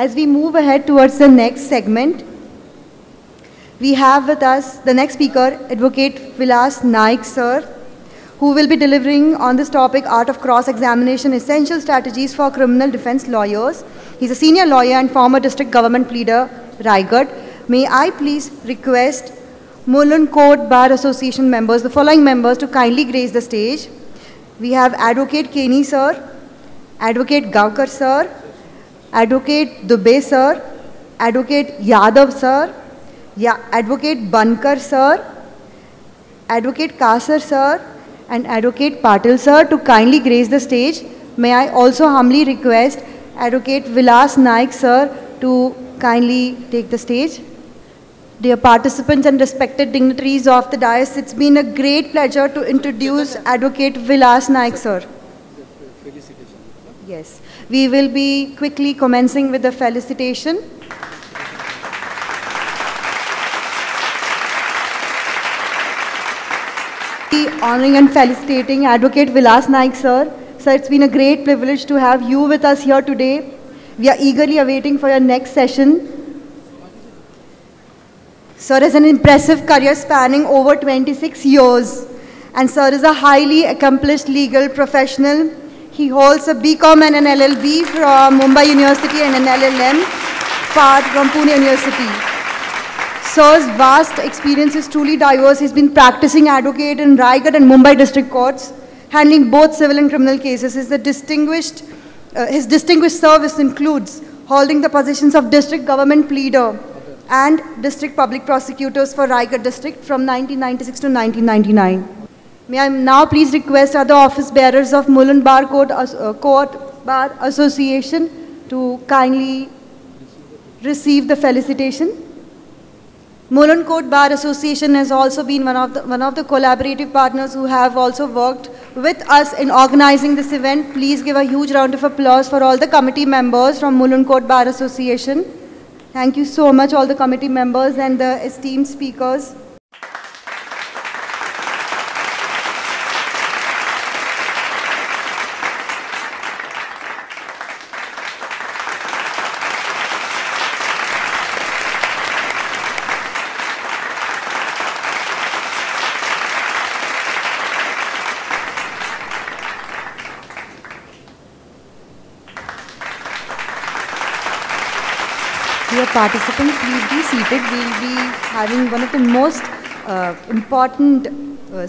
as we move ahead towards the next segment, we have with us the next speaker, Advocate Vilas Naik sir, who will be delivering on this topic, Art of Cross-Examination, Essential Strategies for Criminal Defense Lawyers. He's a senior lawyer and former district government pleader, Raigad. May I please request Mulund Court Bar Association members, the following members, to kindly grace the stage. We have Advocate Keni sir, Advocate Gaukar sir, Advocate Dubey sir, Advocate Yadav sir, Advocate Bankar sir, Advocate Kasar sir, and Advocate Patil sir to kindly grace the stage. May I also humbly request Advocate Vilas Naik sir to kindly take the stage. Dear participants and respected dignitaries of the dais, it's been a great pleasure to introduce Advocate Vilas Naik sir. Yes, we will be quickly commencing with the felicitation. Honoring and felicitating Advocate Vilas Naik sir. Sir, it's been a great privilege to have you with us here today. We are eagerly awaiting for your next session. Sir has an impressive career spanning over 26 years, and sir is a highly accomplished legal professional. He holds a BCom and an LLB from Mumbai University and an LLM part from Pune University. Sir's vast experience is truly diverse. He's been practicing advocate in Raigad and Mumbai district courts, handling both civil and criminal cases. His distinguished service includes holding the positions of district government pleader and district public prosecutors for Raigad district from 1996 to 1999. May I now please request other office bearers of Mulund Court Bar Association to kindly receive the felicitation. Mulund Court Bar Association has also been one of the collaborative partners who have also worked with us in organizing this event. Please give a huge round of applause for all the committee members from Mulund Court Bar Association. Thank you so much, all the committee members and the esteemed speakers. Dear participants, please be seated. We will be having one of the most important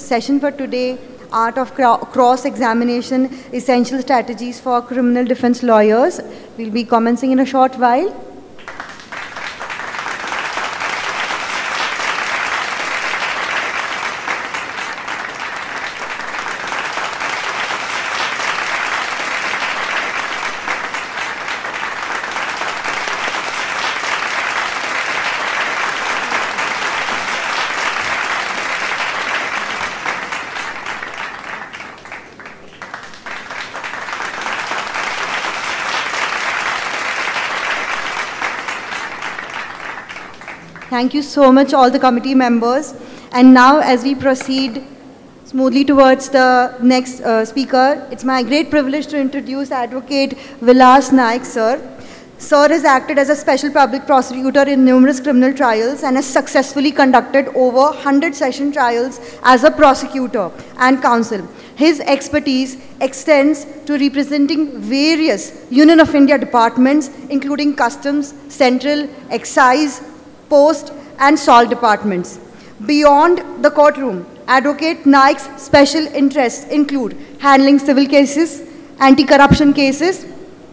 session for today, Art of Cross-Examination, Essential Strategies for Criminal Defense Lawyers. We will be commencing in a short while. Thank you so much, all the committee members. And now, as we proceed smoothly towards the next speaker, it's my great privilege to introduce Advocate Vilas Naik sir. Sir has acted as a special public prosecutor in numerous criminal trials and has successfully conducted over 100 session trials as a prosecutor and counsel. His expertise extends to representing various Union of India departments, including Customs, Central, Excise, Post and Salt departments. Beyond the courtroom, Advocate Naik's special interests include handling civil cases, anti-corruption cases,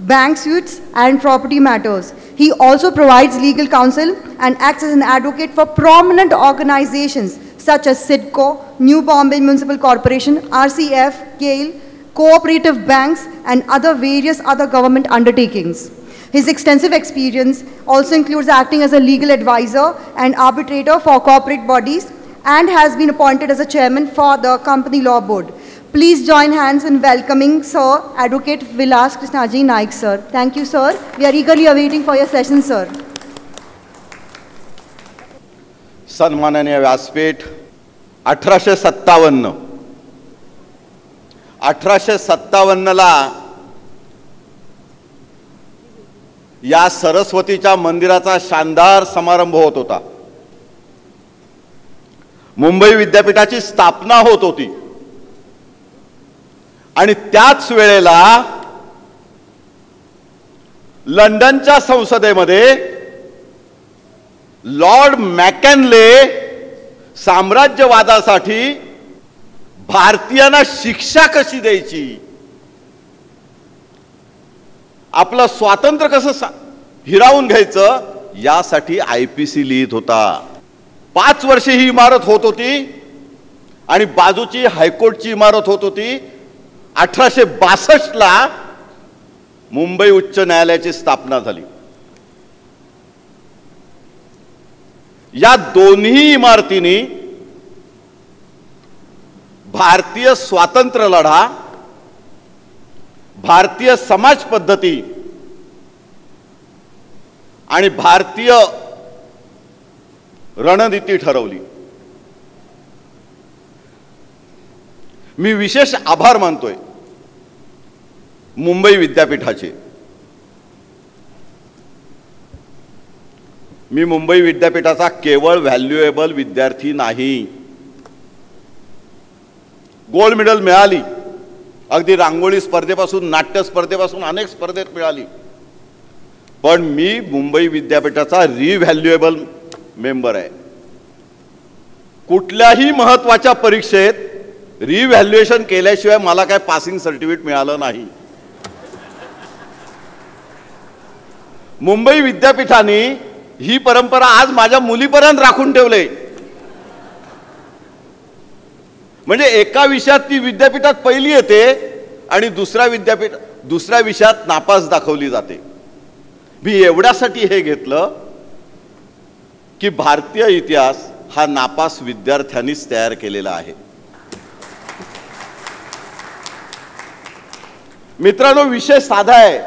bank suits and property matters. He also provides legal counsel and acts as an advocate for prominent organizations such as CIDCO, New Bombay Municipal Corporation, RCF, GAIL, cooperative banks and various other government undertakings. His extensive experience also includes acting as a legal advisor and arbitrator for corporate bodies and has been appointed as a chairman for the Company Law Board. Please join hands in welcoming Sir Advocate Vilas Krishnaji Naik sir. Thank you, sir. We are eagerly awaiting for your session, sir. सन्माननीय व्यासपीठ 1857 ला या सरस्वतीच्या मंदिराचा शानदार समारंभ होत होता. मुंबई विद्यापीठाची स्थापना होत होती आणि त्याच वेळेला लंडनच्या संसदेमध्ये लॉर्ड मॅकॅनले साम्राज्यवादासाठी भारतीयांना शिक्षा कशी द्यायची, आपलं स्वातंत्र्य कसं हिरावून घ्यायचं, यासाठी IPC लिहित होता. 5 वर्षे ही इमारत होत होती आणि बाजूची हायकोर्टची इमारत होत होती. 1862ला मुंबई उच्च न्यायालयाची स्थापना झाली. या दोन्ही इमारतींनी भारतीय स्वातंत्र्य लढा, भारतीय समाज पद्धती आणि भारतीय रणनीती ठरवली. मी विशेष आभार मानतोय मुंबई विद्यापीठाचे. मी मुंबई विद्यापीठाचा केवळ व्हॅल्युएबल विद्यार्थी नाही. गोल्ड मेडल मिळाली, अगदी रांगोळी स्पर्धेपासून नाट्य स्पर्धेपासून अनेक स्पर्धेत मिळाली, पण मी मुंबई विद्यापीठाचा रिव्हॅल्युएबल मेंबर आहे. कुठल्याही महत्त्वाच्या परीक्षेत रिव्हॅल्युएशन केल्याशिवाय मला काय पासिंग सर्टिफिकेट मिळालं नाही. मुंबई विद्यापीठाने ही परंपरा आज माझ्या मुलीपर्यंत राखून ठेवले. म्हणजे एका विषयात ती विद्यापीठात पहिली येते आणि दुसऱ्या विषयात नापास दाखवली जाते. मी एवढ्यासाठी हे घेतलं की भारतीय इतिहास हा नापास विद्यार्थ्यांनीच तयार केलेला आहे. मित्रांनो, विषय साधा आहे.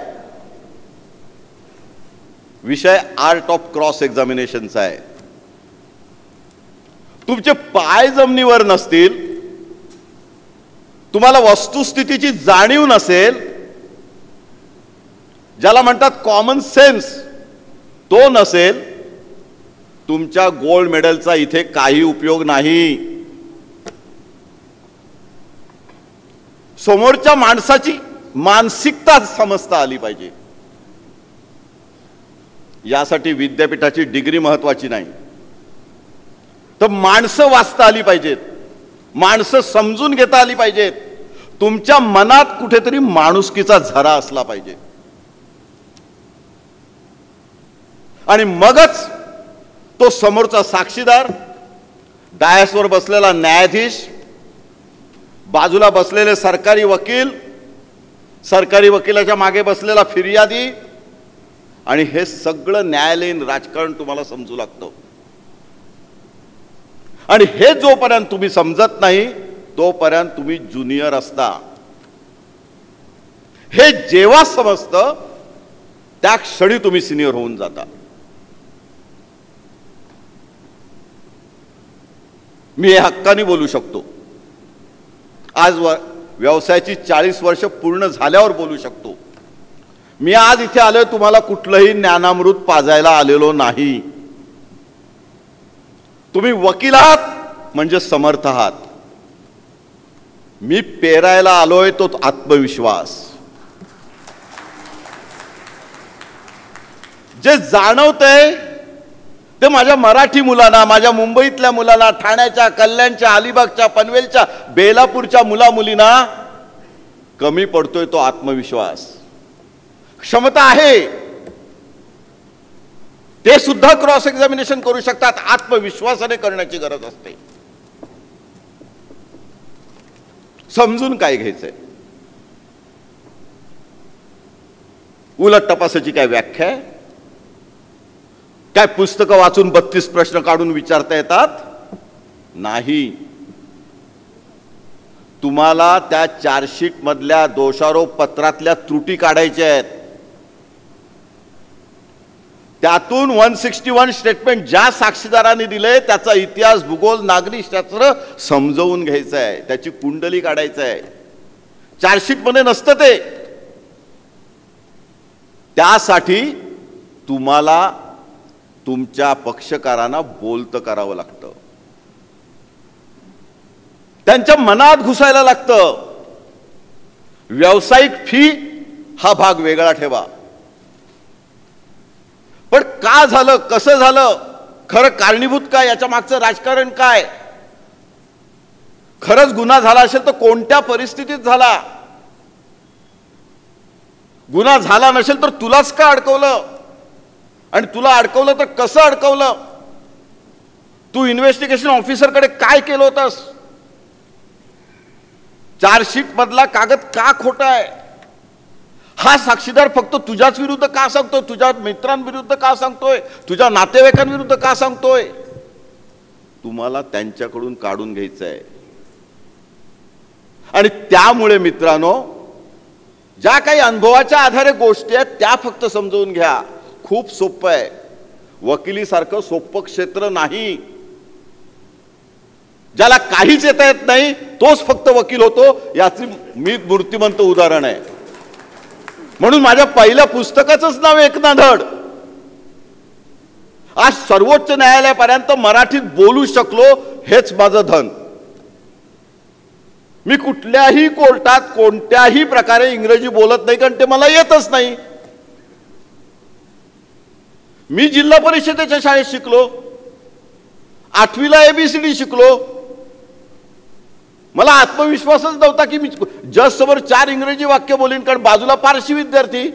विषय आर्ट ऑफ क्रॉस एक्झामिनेशनचा आहे. तुमचे पाय जमिनीवर नसतील, तुम्हाला वस्तुस्थितीची जाणीव नसेल, ज्याला म्हणतात कॉमन सेन्स, तो नसेल, तुमच्या गोल्ड मेडलचा इथे काही उपयोग नाही. समोरच्या माणसाची मानसिकता समजता आली पाहिजे. यासाठी विद्यापीठाची डिग्री महत्वाची नाही, तर माणसं वाचता आली पाहिजेत, माणसं समजून घेता आली पाहिजेत. तुमच्या मनात कुठेतरी माणुसकीचा झरा असला पाहिजे आणि मगच तो समोरचा साक्षीदार, डायसवर बसलेला न्यायाधीश, बाजूला बसलेले सरकारी वकील, सरकारी वकिलाच्या मागे बसलेला फिर्यादी आणि हे सगळं न्यायालयीन राजकारण तुम्हाला समजू लागतं. आणि हे जोपर्यंत तुम्ही समजत नाही तोपर्यंत तुम्ही ज्युनियर असता. हे जेव्हा समजतं त्या क्षणी तुम्ही सिनियर होऊन जाता. मी हे हक्काने बोलू शकतो. आज व्यवसायाची 40 वर्ष पूर्ण झाल्यावर बोलू शकतो. मी आज इथे आलोय तुम्हाला कुठलंही ज्ञानामृत पाजायला आलेलो नाही. तुम्ही वकील आहात म्हणजे समर्थ आहात. मी पेरायला आलोय तो आत्मविश्वास. जे जाणवतंय ते माझ्या मराठी मुलांना, माझ्या मुंबईतल्या मुलांना, ठाण्याच्या, कल्याणच्या, अलिबागच्या, पनवेलच्या, बेलापूरच्या मुला-मुलींना कमी पडतोय तो आत्मविश्वास. क्षमता आहे, ते सुद्धा क्रॉस एक्झामिनेशन करू शकतात. आत्मविश्वासाने करण्याची गरज असते. समजून काय घ्यायचंय? उलट तपासाची काय व्याख्या आहे? काय पुस्तकं वाचून 32 प्रश्न काढून विचारता येतात? नाही. तुम्हाला त्या चार्जशीट मधल्या दोषारोप पत्रातल्या त्रुटी काढायच्या आहेत. त्यातून 161 स्टेटमेंट ज्या साक्षीदारांनी दिले त्याचा इतिहास, भूगोल, नागरी शास्त्र समजवून घ्यायचं आहे. त्याची कुंडली काढायचं आहे. चार्जशीट मध्ये नसतं ते. त्यासाठी तुम्हाला तुमच्या पक्षकारांना बोलतं करावं लागतं, त्यांच्या मनात घुसायला लागतं. व्यावसायिक फी हा भाग वेगळा ठेवा. पण का झालं, कसं झालं, खरं कारणीभूत काय, याच्या मागचं राजकारण काय, खरंच गुन्हा झाला असेल तर कोणत्या परिस्थितीत झाला, गुन्हा झाला नसेल तर तुलाच का अडकवलं, आणि तुला अडकवलं तर कसं अडकवलं, तू इन्व्हेस्टिगेशन ऑफिसरकडे काय केलं होतंस, चार्जशीट मधला कागद का खोटा आहे, हा साक्षीदार फक्त तुझ्याच विरुद्ध का सांगतोय, तुझ्या मित्रांविरुद्ध का सांगतोय, तुझ्या नातेवाईकांविरुद्ध का सांगतोय, तुम्हाला त्यांच्याकडून काढून घ्यायचं आहे. आणि त्यामुळे मित्रांनो, ज्या काही अनुभवाच्या आधारे गोष्टी आहेत त्या फक्त समजून घ्या. खूप सोपं आहे, वकिलीसारखं सोपं क्षेत्र नाही. ज्याला काहीच येता येत नाही तोच फक्त वकील होतो, याचे मी मूर्तिमंत उदाहरण आहे. म्हणून माझ्या पहिल्या पुस्तकाचंच नाव एक ना धड. आज सर्वोच्च न्यायालयापर्यंत मराठीत बोलू शकलो हेच माझं धन. मी कुठल्याही कोर्टात कोणत्याही प्रकारे इंग्रजी बोलत नाही, कारण ते मला येतच नाही. मी जिल्हा परिषदेच्या शाळेत शिकलो, 8वीला ABCD शिकलो. मला आत्मविश्वासच नव्हता की मी जज समोर 4 इंग्रजी वाक्य बोलीन, कारण बाजूला पारशी विद्यार्थी.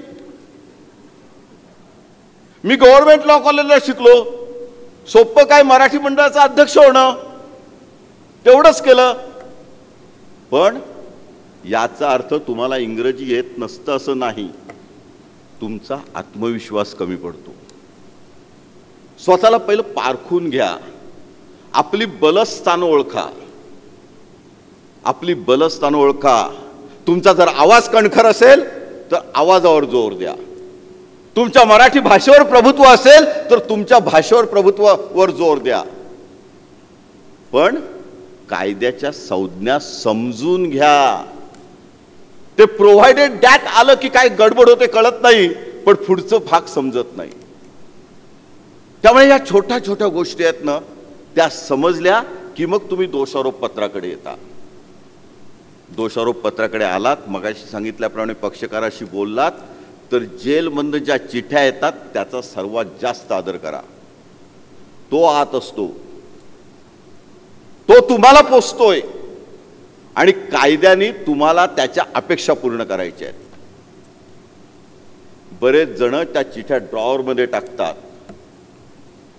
मी गव्हर्नमेंट लॉ कॉलेजला शिकलो, सोपं काय मराठी मंडळाचा अध्यक्ष होणं, तेवढंच केलं. पण याचा अर्थ तुम्हाला इंग्रजी येत नसतं असं नाही, तुमचा आत्मविश्वास कमी पडतो. स्वतःला पहिलं पारखून घ्या, आपली बलस्थानं ओळखा, आपली बलस्थानं ओळखा. तुमचा जर आवाज कणखर असेल तर आवाजावर जोर द्या. तुमच्या मराठी भाषेवर प्रभुत्व असेल तर तुमच्या भाषेवर प्रभुत्वावर जोर द्या. पण कायद्याच्या संज्ञा समजून घ्या. ते प्रोव्हाइडेड दॅट आलं की काय गडबड होते कळत नाही, पण पुढचं भाग समजत नाही. त्यामुळे या छोट्या छोट्या गोष्टी आहेत ना, त्या समजल्या की मग तुम्ही दोषारोप पत्राकडे येता. दोषारोप पत्राकडे आलात, मगाशी सांगितल्याप्रमाणे पक्षकाराशी बोललात, तर जेलमधून ज्या चिठ्ठ्या येतात त्याचा सर्वात जास्त आदर करा. तो आत असतो, तो तुम्हाला पोचतोय, आणि कायद्याने तुम्हाला त्याच्या अपेक्षा पूर्ण करायच्या आहेत. बरेच जण त्या चिठ्ठ्या ड्रॉवरमध्ये टाकतात,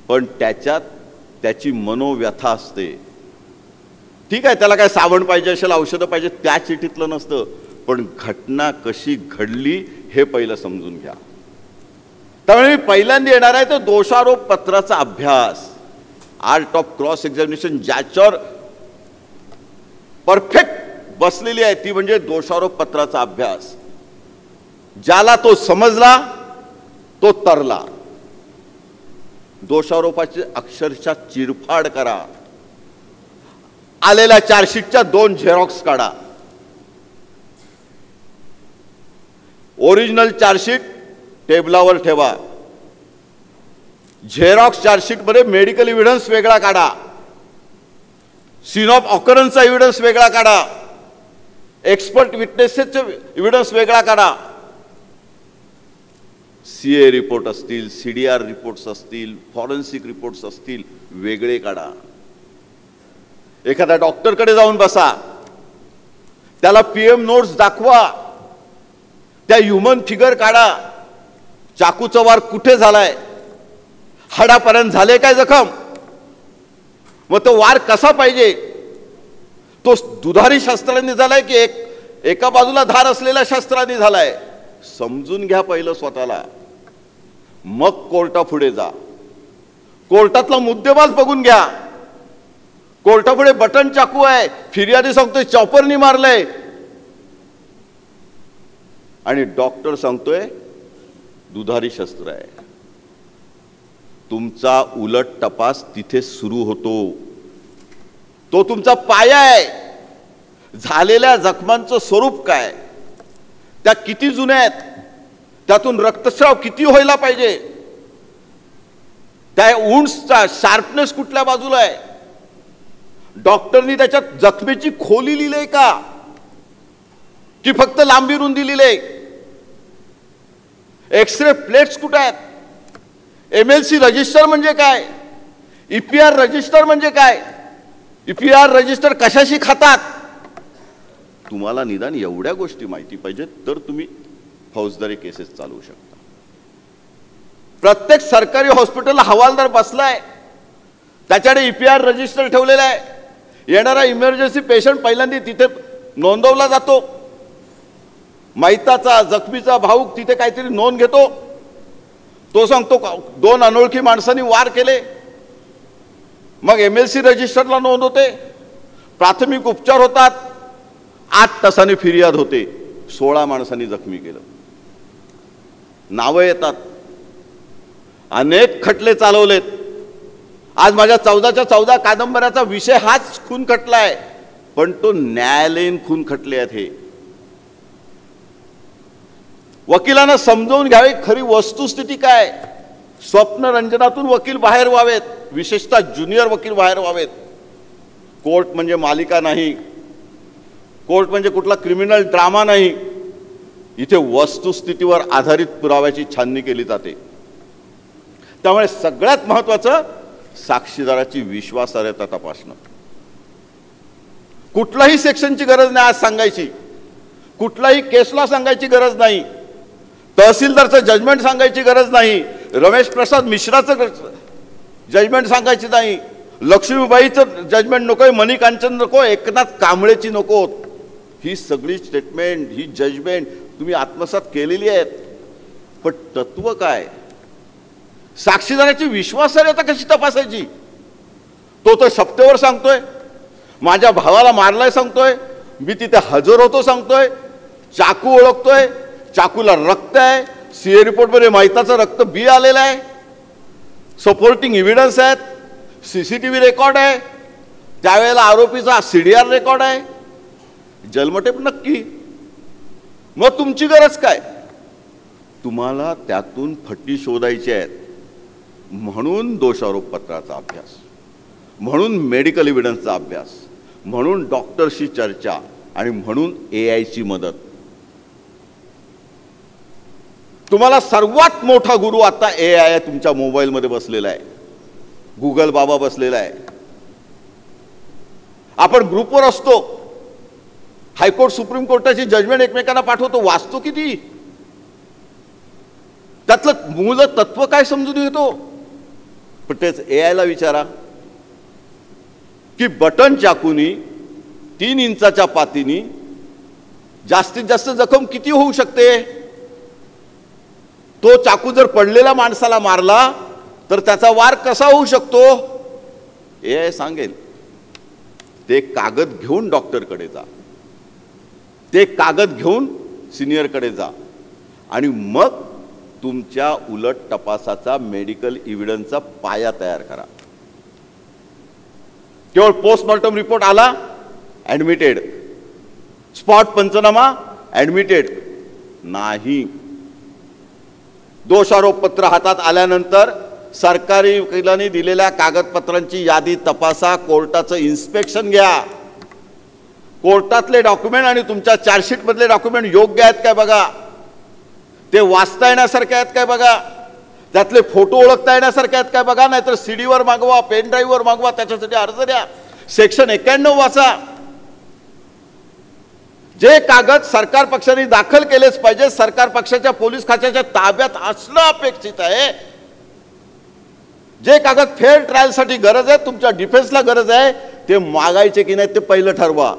पण त्याच्यात त्याची मनोव्यथा असते. ठीक आहे, त्याला काय साबण पाहिजे असेल, औषधं पाहिजे, त्या चिठ्ठीतलं नसतं, पण घटना कशी घडली हे पहिलं समजून घ्या. त्यामुळे मी पहिल्यांदा येणार आहे तो दोषारोप पत्राचा अभ्यास, आर्ट ऑफ क्रॉस एक्झामिनेशन, ज्याच्यावर परफेक्ट बसलेली आहे ती म्हणजे दोषारोप पत्राचा अभ्यास. ज्याला तो समजला तो तरला. दोषारोपाची अक्षरशः चिरफाड करा. आलेल्या चार्जशीटच्या 2 झेरॉक्स काढा. ओरिजिनल चार्जशीट टेबलावर ठेवा. झेरॉक्स चार्जशीट मध्ये मेडिकल एव्हिडन्स वेगळा काढा, सीन ऑफ ऑकरन्सचा एव्हिडन्स वेगळा काढा, एक्सपर्ट विटनेसेसचे एव्हिडन्स वेगळा काढा. CA रिपोर्ट असतील, CDR रिपोर्ट्स असतील, फॉरेन्सिक रिपोर्ट्स असतील, वेगळे काढा. एखाद्या डॉक्टरकडे जाऊन बसा, त्याला PM नोट्स दाखवा, त्या ह्युमन फिगर काढा. चाकूचा वार कुठे झालाय, हाडापर्यंत झाले काय जखम, मग तो वार कसा पाहिजे, तो दुधारी शस्त्रांनी झालाय की एका बाजूला धार असलेल्या शस्त्रांनी झालाय, समजून घ्या पहिलं स्वतःला. मग कोर्टापुढे जा. कोर्टातला मुद्देमाल बघून घ्या. कोर्टापुढे बटन चाकू आहे, फिर्यादी सांगतोय चॉपरनी मारलंय, आणि डॉक्टर सांगतोय दुधारी शस्त्र आहे. तुमचा उलट तपास तिथे सुरू होतो. तो तुमचा पाया आहे. झालेल्या जखमांचं स्वरूप काय, त्या किती जुन्या आहेत, त्यातून रक्तस्राव किती व्हायला पाहिजे, त्या उंचचा शार्पनेस कुठल्या बाजूला आहे? डॉक्टरनी त्याच्यात जखमेची खोली लिहिली का की फक्त लांबी रुंदी लिहिली? एक्सरे प्लेट्स कुठे आहेत? MLC रजिस्टर म्हणजे काय? EPR रजिस्टर म्हणजे काय? EPR रजिस्टर कशाशी खातात? तुम्हाला निदान एवढ्या गोष्टी माहिती पाहिजेत तर तुम्ही फौजदारी केसेस चालवू शकता. प्रत्येक सरकारी हॉस्पिटलला हवालदार बसलाय, त्याच्याकडे EPR रजिस्टर ठेवलेला आहे. येणारा इमर्जन्सी पेशंट पहिल्यांदा तिथे नोंदवला जातो. मैताचा जखमीचा भाऊक तिथे काहीतरी नोंद घेतो. तो सांगतो 2 अनोळखी माणसांनी वार केले. मग MLC रजिस्टरला नोंद होते. प्राथमिक उपचार होतात. 8 तासांनी फिर्याद होते, 16 माणसांनी जखमी केलं. नावं येतात. अनेक खटले चालवलेत. आज माझ्या 14च्या 14 कादंबऱ्याचा विषय हाच खून खटला आहे, पण तो न्यायालयीन खून खटले आहेत. हे वकिलांना समजावून घ्यावे खरी वस्तुस्थिती काय. स्वप्नरंजनातून वकील बाहेर व्हावेत, विशेषतः ज्युनियर वकील बाहेर व्हावेत. कोर्ट म्हणजे मालिका नाही, कोर्ट म्हणजे कुठला क्रिमिनल ड्रामा नाही. इथे वस्तुस्थितीवर आधारित पुराव्याची छाननी केली जाते. त्यामुळे सगळ्यात महत्त्वाचं साक्षीदाराची विश्वासार्हता तपासणं. कुठलाही सेक्शनची गरज नाही आज सांगायची, कुठलाही केसला सांगायची गरज नाही, तहसीलदारचं जजमेंट सांगायची गरज नाही, रमेश प्रसाद मिश्राचं जजमेंट सांगायची नाही, लक्ष्मीबाईचं जजमेंट नकोय, मनी कांचन नको, एकनाथ कांबळेची नको. ही सगळी स्टेटमेंट, ही जजमेंट तुम्ही आत्मसात केलेली आहेत. पण तत्व काय? साक्षीदाराची विश्वासार्हता कशी तपासायची? तो तर शपथेवर सांगतोय, माझ्या भावाला मारलाय सांगतोय, मी तिथे हजर होतो सांगतोय, चाकू ओळखतोय, चाकूला रक्त आहे, CA रिपोर्टमध्ये मैताचं रक्त बी आलेलं आहे, सपोर्टिंग एव्हिडन्स आहेत, CCTV रेकॉर्ड आहे, त्यावेळेला आरोपीचा CDR रेकॉर्ड आहे, जन्मटेप नक्की. मग तुमची गरज काय? तुम्हाला त्यातून फटी शोधायची आहेत. म्हणून दोषारोपपत्राचा अभ्यास, म्हणून मेडिकल एव्हिडन्सचा अभ्यास, म्हणून डॉक्टरशी चर्चा आणि म्हणून AI ची मदत. तुम्हाला सर्वात मोठा गुरु आता AI आहे. तुमच्या मोबाईलमध्ये बसलेला आहे, गुगल बाबा बसलेला आहे. आपण ग्रुपवर असतो, हायकोर्ट सुप्रीम कोर्टाची जजमेंट एकमेकांना पाठवतो, वाचतो किती, त्यातलं मूळ तत्व काय समजून घेतो. पण तेच AI ला विचारा की बटन चाकूनी 3 इंचाच्या पातीनी जास्तीत जास्त जखम किती होऊ शकते. तो चाकू जर पडलेल्या माणसाला मारला तर त्याचा वार कसा होऊ शकतो AI सांगेल. ते कागद घेऊन डॉक्टरकडे जा, ते कागद घेऊन सिनियरकडे जा आणि मग तुमच्या उलट तपासाचा मेडिकल एव्हिडन्सचा पाया तयार करा. केवळ पोस्टमॉर्टम रिपोर्ट आला ॲडमिटेड, स्पॉट पंचनामा ॲडमिटेड नाही. दोषारोपपत्र हातात आल्यानंतर सरकारी वकिलांनी दिलेल्या कागदपत्रांची यादी तपासा, कोर्टाचं इन्स्पेक्शन घ्या, कोर्टातले डॉक्युमेंट आणि तुमच्या चार्जशीट मधले डॉक्युमेंट योग्य आहेत काय बघा, ते वाचता येण्यासारखे आहेत काय बघा, त्यातले फोटो ओळखता येण्यासारखे आहेत काय बघा. नाहीतर CD वर मागवा, पेन ड्राईव्हवर मागवा, त्याच्यासाठी अर्ज द्या. सेक्शन 91 वाचा. जे कागद सरकार पक्षाने दाखल केलेच पाहिजे, सरकार पक्षाच्या पोलीस खात्याच्या ताब्यात असणं अपेक्षित आहे. जे कागद फेअर ट्रायलसाठी गरज आहे, तुमच्या डिफेन्सला गरज आहे, ते मागायचे की नाही ते पहिलं ठरवा.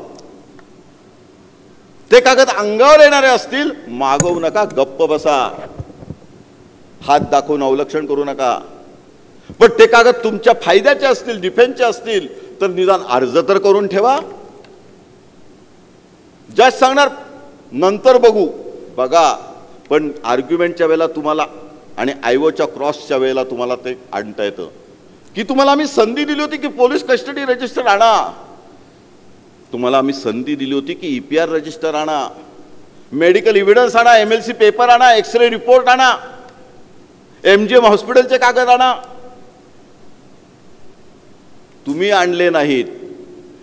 ते कागद अंगावर येणारे असतील मागवू नका, गप्प बसा, हात दाखवून अवलक्षण करू नका. पण ते कागद तुमच्या फायद्याचे असतील, डिफेन्सचे असतील तर निदान अर्ज तर करून ठेवा. जज सांगणार नंतर बघू, बघा. पण आर्ग्युमेंटच्या वेळेला तुम्हाला आणि आयओच्या क्रॉसच्या वेळेला तुम्हाला ते आणता येतं की तुम्हाला आम्ही संधी दिली होती की पोलीस कस्टडी रजिस्टर आणा, तुम्हाला आम्ही संधी दिली होती की EPR रजिस्टर आणा, मेडिकल एव्हिडन्स आणा, MLC पेपर आणा, एक्सरे रिपोर्ट आणा, MGM हॉस्पिटलचे कागद आणा. तुम्ही आणले नाहीत.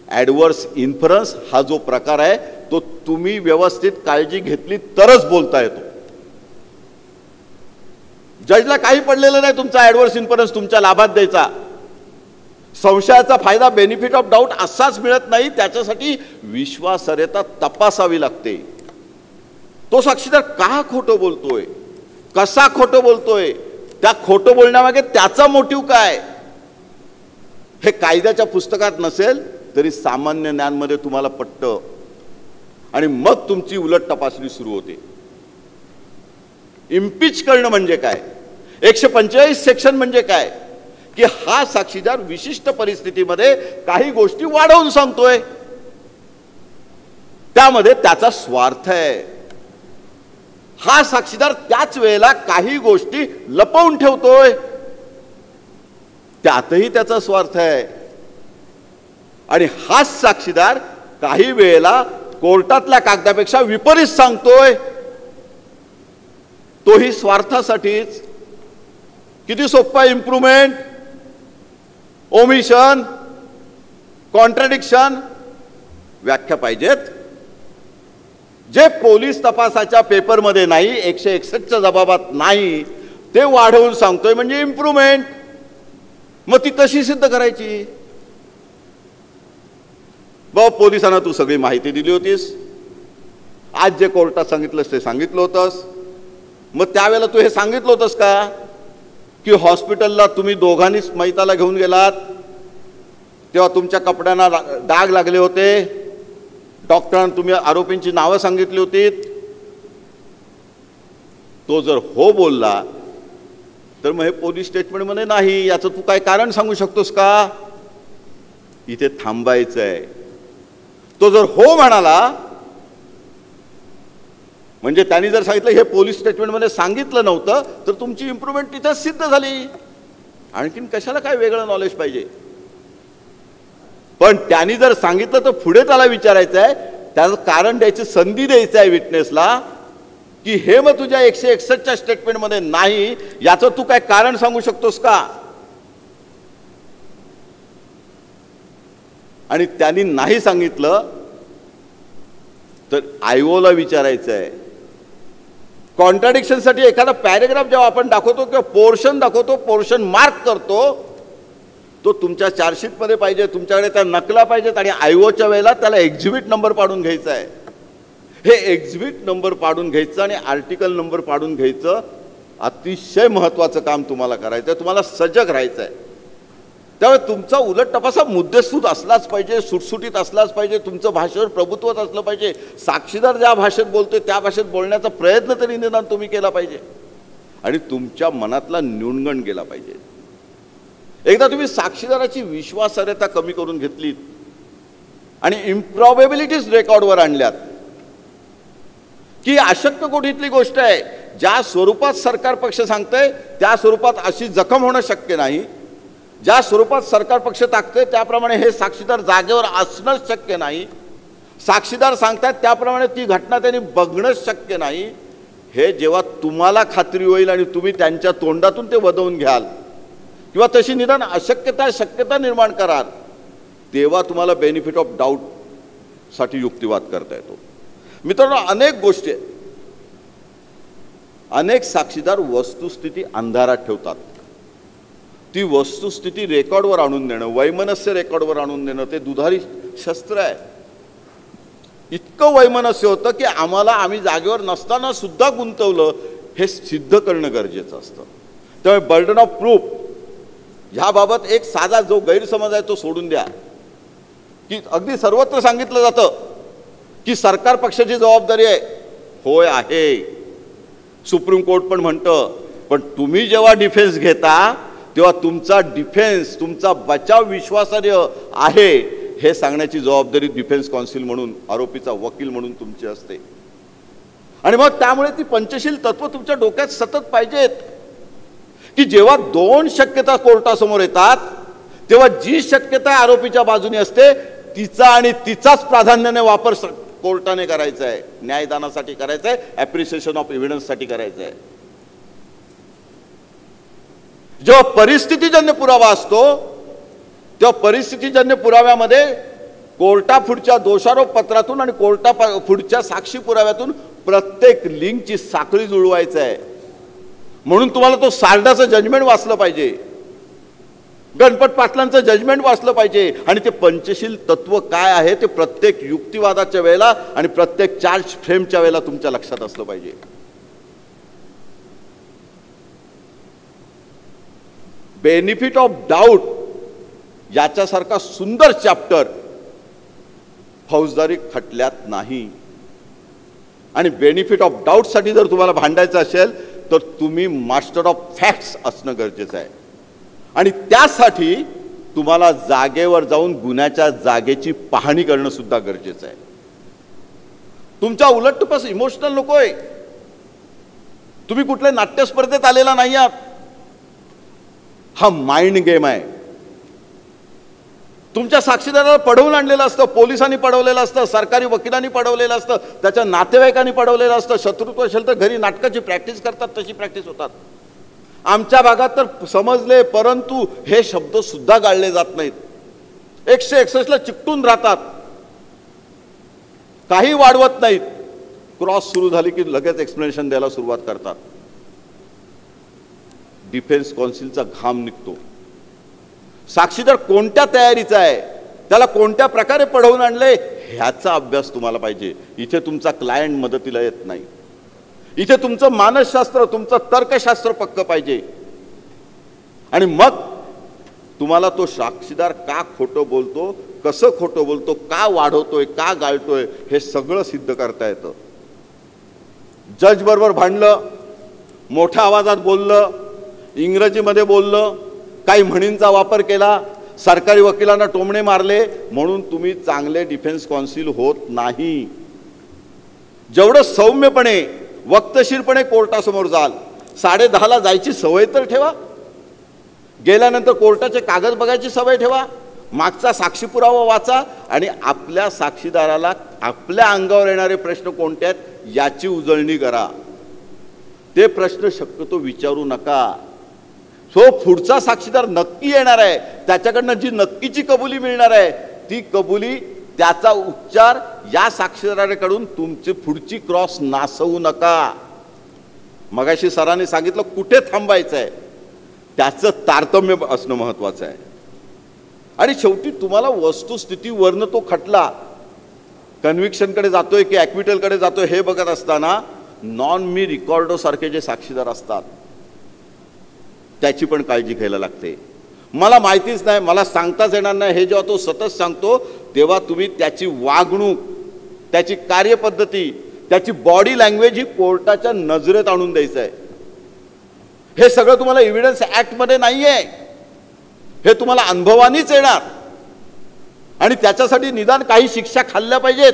ॲडव्हर्स इन्फरन्स हा जो प्रकार आहे तो तुम्ही व्यवस्थित काळजी घेतली तरच बोलता येतो. जजला काही पडलेलं नाही तुमचा ॲडव्हर्स इन्फरन्स तुमच्या लाभात द्यायचा. संशयाचा फायदा बेनिफिट ऑफ डाऊट असाच मिळत नाही, त्याच्यासाठी विश्वासार्हता तपासावी लागते. तो साक्षीदार का खोटं बोलतोय, कसा खोटं बोलतोय, त्या खोटं बोलण्यामागे त्याचा मोटिव्ह काय, हे कायद्याच्या पुस्तकात नसेल तरी सामान्य ज्ञानमध्ये तुम्हाला पटतं आणि मग तुमची उलट तपासणी सुरू होते. इम्पीच करणं म्हणजे काय, 145 सेक्शन म्हणजे काय, की हा साक्षीदार विशिष्ट परिस्थितीमध्ये काही गोष्टी वाढवून सांगतोय, त्यामध्ये त्याचा स्वार्थ आहे. हा साक्षीदार त्याच वेळेला काही गोष्टी लपवून ठेवतोय, त्यातही त्याचा स्वार्थ आहे. आणि हाच साक्षीदार काही वेळेला कोर्टातल्या कागदापेक्षा विपरीत सांगतोय, तोही स्वार्थासाठीच. किती सोपा इम्प्रूव्हमेंट, ओमिशन, कॉन्ट्रडिक्शन, व्याख्या पाहिजेत. जे पोलीस तपासाच्या पेपरमध्ये नाही, 161च्या जबाबात नाही, ते वाढवून सांगतोय म्हणजे इम्प्रूव्हमेंट. मग ती कशी सिद्ध करायची? बाबा पोलिसांना तू सगळी माहिती दिली होतीस, आज जे कोर्टात सांगितलंस ते सांगितलं होतंस, मग त्यावेळेला तू हे सांगितलं होतंस का की हॉस्पिटलला तुम्ही दोघांनीच मैताला घेऊन गेलात, तेव्हा तुमच्या कपड्यांना डाग लागले होते, डॉक्टरांना तुम्ही आरोपींची नावं सांगितली होती? तो जर हो बोलला तर मग हे पोलीस स्टेटमेंटमध्ये नाही, याचं तू काय कारण सांगू शकतोस का? इथे थांबायचंय. तो जर हो म्हणाला म्हणजे त्यांनी जर सांगितलं हे पोलीस स्टेटमेंटमध्ये सांगितलं नव्हतं तर तुमची इम्प्रूव्हमेंट तिथेच सिद्ध झाली. आणखीन कशाला काय वेगळं नॉलेज पाहिजे? पण त्यांनी जर सांगितलं तर पुढे त्याला विचारायचं आहे, त्याचं कारण द्यायची संधी द्यायचं आहे विटनेसला, की हे मग तुझ्या 161च्या स्टेटमेंटमध्ये नाही, याचं तू काय कारण सांगू शकतोस का? आणि त्यांनी नाही सांगितलं तर आयओला विचारायचं आहे. कॉन्ट्राडिक्शनसाठी एखादा पॅरेग्राफ जेव्हा आपण दाखवतो किंवा पोर्शन दाखवतो, पोर्शन मार्क करतो, तो तुमच्या चार्जशीटमध्ये पाहिजे, तुमच्याकडे त्या नकला पाहिजेत. आणि आयओच्या वेळेला त्याला एक्झिबिट नंबर पाडून घ्यायचा आहे. हे एक्झिबिट नंबर पाडून घ्यायचं आणि आर्टिकल नंबर पाडून घ्यायचं अतिशय महत्त्वाचं काम तुम्हाला करायचं आहे. तुम्हाला सजग राहायचं आहे. त्यामुळे तुमचा उलट तपास हा मुद्देसूद असलाच पाहिजे, सुटसुटीत असलाच पाहिजे, तुमचं भाषेवर प्रभुत्वच असलं पाहिजे. साक्षीदार ज्या भाषेत बोलतोय त्या भाषेत बोलण्याचा प्रयत्न तरी निदान तुम्ही केला पाहिजे आणि तुमच्या मनातला न्यूनगंड गेला पाहिजे. एकदा तुम्ही साक्षीदाराची विश्वासार्हता कमी करून घेतलीत आणि इम्प्रॉबेबिलिटीज रेकॉर्डवर आणल्यात, की अशक्य कोटीतली गोष्ट आहे, ज्या स्वरूपात सरकार पक्ष सांगतंय त्या स्वरूपात अशी जखम होणं शक्य नाही, ज्या स्वरूपात सरकार पक्ष टाकतोय त्याप्रमाणे हे साक्षीदार जागेवर असणं शक्य नाही, साक्षीदार सांगतात त्याप्रमाणे ती घटना त्यांनी बघणं शक्य नाही, हे जेव्हा तुम्हाला खात्री होईल आणि तुम्ही त्यांच्या तोंडातून ते वदवून घ्याल किंवा तशी निदान अशक्यता शक्यता निर्माण कराल, तेव्हा तुम्हाला बेनिफिट ऑफ डाऊट साठी युक्तिवाद करता येतो. मित्रांनो, अनेक गोष्टी, अनेक साक्षीदार वस्तुस्थिती अंधारात ठेवतात. ती वस्तुस्थिती रेकॉर्डवर आणून देणं, वैमनस्य रेकॉर्डवर आणून देणं, ते दुधारी शस्त्र आहे. इतकं वैमनस्य होतं की आम्ही जागेवर नसताना सुद्धा गुंतवलं हे सिद्ध करणं गरजेचं असतं. त्यामुळे बर्डन ऑफ प्रूफ ह्याबाबत एक साधा जो गैरसमज आहे तो सोडून द्या, की अगदी सर्वत्र सांगितलं जातं की सरकार पक्षाची जबाबदारी आहे. होय आहे, सुप्रीम कोर्ट पण म्हणतं, पण तुम्ही जेव्हा डिफेन्स घेता तेव्हा तुमचा डिफेन्स, तुमचा बचाव विश्वासार्ह आहे हे सांगण्याची जबाबदारी डिफेन्स काउन्सिल म्हणून, आरोपीचा वकील म्हणून तुमची असते. आणि मग त्यामुळे ती पंचशील तत्व तुमच्या डोक्यात सतत पाहिजेत, की जेव्हा दोन शक्यता कोर्टासमोर येतात तेव्हा जी शक्यता आरोपीच्या बाजूने असते तिचा आणि तिचाच प्राधान्याने वापर कोर्टाने करायचा आहे, न्यायदानासाठी करायचा आहे, ॲप्रिसिएशन ऑफ एव्हिडन्ससाठी करायचा आहे. जेव्हा परिस्थितीजन्य पुरावा असतो तेव्हा परिस्थितीजन्य पुराव्यामध्ये कोर्टापुढच्या दोषारोप पत्रातून आणि कोर्टापुढच्या साक्षी पुराव्यातून प्रत्येक लिंकची साखळी जुळवायचं आहे. म्हणून तुम्हाला तो सारडाचं जजमेंट वाचलं पाहिजे, गणपत पाटलांचं जजमेंट वाचलं पाहिजे आणि ते पंचशील तत्व काय आहे ते प्रत्येक युक्तिवादाच्या वेळेला आणि प्रत्येक चार्ज फ्रेमच्या वेळेला तुमच्या लक्षात असलं पाहिजे. बेनिफिट ऑफ डाऊट याच्यासारखा सुंदर चॅप्टर फौजदारी खटल्यात नाही. आणि बेनिफिट ऑफ डाऊटसाठी जर तुम्हाला भांडायचं असेल तर तुम्ही मास्टर ऑफ फॅक्ट्स असणं गरजेचं आहे. आणि त्यासाठी तुम्हाला जागेवर जाऊन गुन्ह्याच्या जागेची पाहणी करणं सुद्धा गरजेचं आहे. तुमच्या उलटपस इमोशनल नकोय. तुम्ही कुठल्या नाट्य स्पर्धेत आलेला नाही आहात. हा माइंड गेम आहे. तुमच्या साक्षीदाराला पडवून आणलेलं असतं, पोलिसांनी पडवलेलं असतं, सरकारी वकिलांनी पडवलेलं असतं, त्याच्या नातेवाईकांनी पडवलेलं असतं. शत्रुत्व असेल तर घरी नाटकाची प्रॅक्टिस करतात, तशी प्रॅक्टिस होतात. आमच्या भागात तर समजले परंतु हे शब्द सुद्धा गाळले जात नाहीत. 161 चिकटून राहतात, काही वाढवत नाहीत. क्रॉस सुरू झाली की लगेच एक्सप्लेनेशन द्यायला सुरुवात करतात. डिफेन्स काउन्सिलचा घाम निघतो. साक्षीदार कोणत्या तयारीचा आहे, त्याला कोणत्या प्रकारे पढवून आणले ह्याचा अभ्यास तुम्हाला पाहिजे. इथे तुमचा क्लायंट मदतीला येत नाही. इथे तुमचं मानसशास्त्र, तुमचं तर्कशास्त्र पक्क पाहिजे. आणि मग तुम्हाला तो साक्षीदार का खोटं बोलतो, कसं खोटं बोलतो, का वाढवतोय, का गाळतोय हे सगळं सिद्ध करता येतं. जज बरोबर भांडलं, मोठ्या आवाजात बोललं, इंग्रजीमध्ये बोललं, काही म्हणींचा वापर केला, सरकारी वकिलांना टोमणे मारले म्हणून तुम्ही चांगले डिफेन्स काउन्सिल होत नाही. जेवढं सौम्यपणे वक्तशीरपणे कोर्टासमोर जाल, 10:30ला जायची सवय तर ठेवा. गेल्यानंतर कोर्टाचे कागद बघायची सवय ठेवा. मागचा साक्षी पुरावा वाचा आणि आपल्या साक्षीदाराला आपल्या अंगावर येणारे प्रश्न कोणते आहेत याची उजळणी करा. ते प्रश्न शक्यतो विचारू नका. सो पुढचा साक्षीदार नक्की येणार आहे, त्याच्याकडनं जी नक्कीची कबुली मिळणार आहे ती कबुली, त्याचा उच्चार या साक्षीदाराकडून तुमची पुढची क्रॉस नासवू नका. मगाशी सरांनी सांगितलं कुठे थांबायचं आहे, त्याचं तारतम्य असणं महत्वाचं आहे. आणि शेवटी तुम्हाला वस्तुस्थितीवरनं तो खटला कन्व्हिक्शनकडे जातोय की ॲक्विटलकडे जातोय हे बघत असताना नॉन मी रिकॉर्डो सारखे जे साक्षीदार असतात त्याची पण काळजी घ्यायला लागते. मला माहितीच नाही, मला सांगताच येणार नाही हे जेव्हा तो सतत सांगतो तेव्हा तुम्ही त्याची वागणूक, त्याची कार्यपद्धती, त्याची बॉडी लँग्वेज ही कोर्टाच्या नजरेत आणून द्यायचं आहे. हे सगळं तुम्हाला एव्हिडन्स ॲक्टमध्ये नाही आहे, हे तुम्हाला अनुभवानीच येणार. आणि त्याच्यासाठी निदान काही शिक्षा खाल्ल्या पाहिजेत.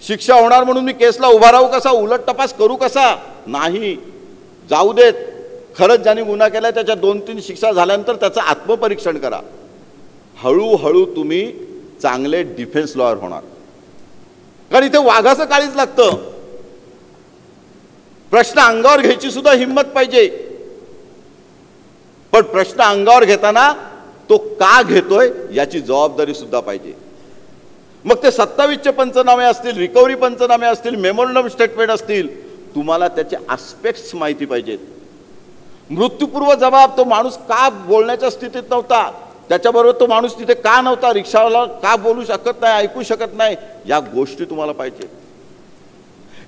शिक्षा होणार म्हणून मी केसला उभा राहू कसा, उलट तपास करू कसा, नाही. जाऊ देत. खरंच ज्यांनी गुन्हा केला त्याच्या 2-3 शिक्षा झाल्यानंतर त्याचं आत्मपरीक्षण करा. हळूहळू तुम्ही चांगले डिफेन्स लॉयर होणार. कारण इथे वाघाचं काळीच लागतं. प्रश्न अंगावर घ्यायची सुद्धा हिंमत पाहिजे. पण प्रश्न अंगावर घेताना तो का घेतोय याची जबाबदारी सुद्धा पाहिजे. मग ते 27चे पंचनामे असतील, रिकव्हरी पंचनामे असतील, मेमोरंडम स्टेटमेंट असतील, तुम्हाला त्याचे आस्पेक्ट्स माहिती पाहिजेत. मृत्यूपूर्व जबाब, तो माणूस का बोलण्याच्या स्थितीत नव्हता, त्याच्याबरोबर तो माणूस तिथे का नव्हता, रिक्षावाला का बोलू शकत नाही, ऐकू शकत नाही, या गोष्टी तुम्हाला पाहिजेत.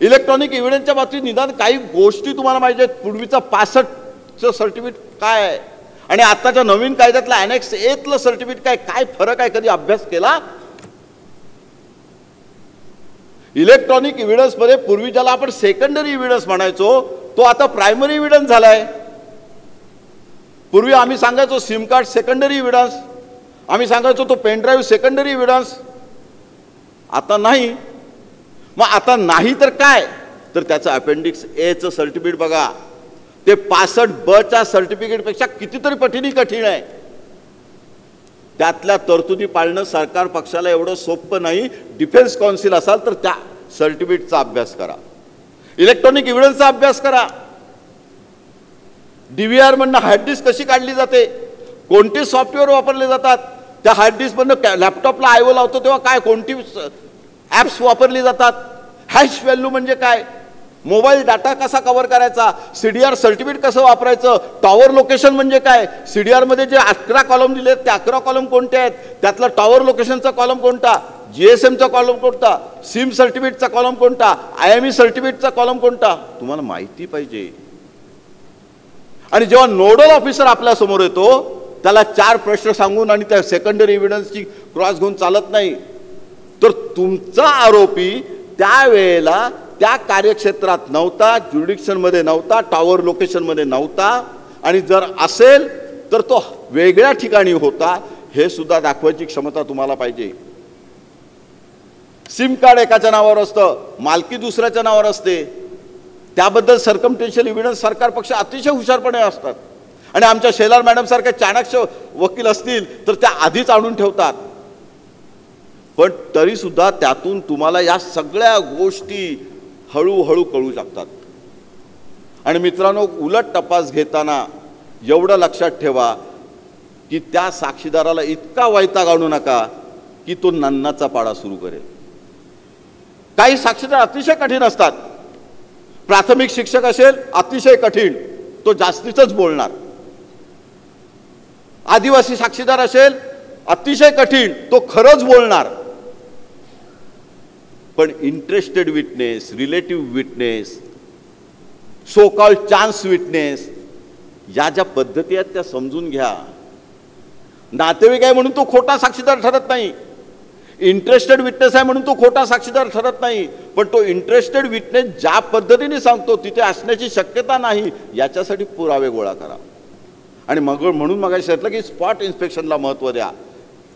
इलेक्ट्रॉनिक एव्हिडन्सच्या बाबतीत निदान काही गोष्टी तुम्हाला पाहिजेत. पूर्वीचा 65चं सर्टिफिकेट काय आहे आणि आताच्या नवीन कायद्यातला अनेक्स 1लं सर्टिफिकेट काय फरक आहे, कधी अभ्यास केला? इलेक्ट्रॉनिक एव्हिडन्स मध्ये पूर्वी ज्याला आपण सेकंडरी एव्हिडन्स म्हणायचो तो आता प्रायमरी एव्हिडन्स झालाय. पूर्वी आम्ही सांगायचो सिम कार्ड सेकंडरी एव्हिडन्स, आम्ही सांगायचो तो पेन ड्राईव्ह सेकंडरी एव्हिडन्स. आता नाही. मग आता नाही तर काय, तर त्याचं अपेंडिक्स एचं सर्टिफिकेट बघा, ते 65B सर्टिफिकेटपेक्षा कितीतरी पटीने कठीण आहे. त्यातल्या तरतुदी पाळणं सरकार पक्षाला एवढं सोपं नाही. डिफेन्स काउन्सिल असाल तर त्या सर्टिफिकेटचा अभ्यास करा, इलेक्ट्रॉनिक एव्हिडन्सचा अभ्यास करा. DVR म्हणणं हार्ड डिस्क कशी काढली जाते, कोणते सॉफ्टवेअर वापरले जातात, त्या हार्ड डिस्कमधनं लॅपटॉपला आयओ लावतो तेव्हा काय कोणती ॲप्स वापरली जातात, हॅश व्हॅल्यू म्हणजे काय, मोबाईल डाटा कसा कव्हर करायचा, CDR सर्टिफिकेट कसं वापरायचं, टॉवर लोकेशन म्हणजे काय, CDRमध्ये जे 11 कॉलम दिले ते 11 कॉलम कोणते आहेत, त्यातला टॉवर लोकेशनचा कॉलम कोणता, GSMचा कॉलम कोणता, सिम सर्टिफिकेटचा कॉलम कोणता, IME सर्टिफिकेटचा कॉलम कोणता, तुम्हाला माहिती पाहिजे. आणि जेव्हा नोडल ऑफिसर आपल्या समोर येतो त्याला 4 प्रश्न सांगून आणि त्या सेकंडरी एव्हिडन्सची क्रॉस घेऊन चालत नाही. तर तुमचा आरोपी त्यावेळेला त्या कार्यक्षेत्रात नव्हता, ज्युरिडिक्शनमध्ये नव्हता, टॉवर लोकेशनमध्ये नव्हता, आणि जर असेल तर तो वेगळ्या ठिकाणी होता हे सुद्धा दाखवायची क्षमता तुम्हाला पाहिजे. सिम कार्ड एकाच्या नावावर असतं, मालकी दुसऱ्याच्या नावावर असते, त्याबद्दल सर्कमटेन्शियल एव्हिडन्स सरकार पक्ष अतिशय हुशारपणे असतात. आणि आमच्या शेलार मॅडम सारखे चाणक्य वकील असतील तर त्या आधीच आणून ठेवतात. पण तरी सुद्धा त्यातून तुम्हाला या सगळ्या गोष्टी हळूहळू कळू शकतात. आणि मित्रांनो, उलट तपास घेताना एवढं लक्षात ठेवा की त्या साक्षीदाराला इतका वैताग आणू नका की तो नन्नाचा पाडा सुरू करेल. काही साक्षीदार अतिशय कठीण असतात. प्राथमिक शिक्षक असेल अतिशय कठीण, तो जास्तीच बोलणार. आदिवासी साक्षीदार असेल अतिशय कठीण, तो खरंच बोलणार. पण interested witness, relative witness, so called chance witness, या ज्या पद्धती आहेत त्या समजून घ्या. नातेवाईक आहे म्हणून तो खोटा साक्षीदार ठरत नाही, इंटरेस्टेड विटनेस आहे म्हणून तो खोटा साक्षीदार ठरत नाही. पण तो इंटरेस्टेड विटनेस ज्या पद्धतीने सांगतो तिथे असण्याची शक्यता नाही याच्यासाठी पुरावे गोळा करा. आणि म्हणून मगाशी म्हटलं की स्पॉट इन्स्पेक्शनला महत्त्व द्या.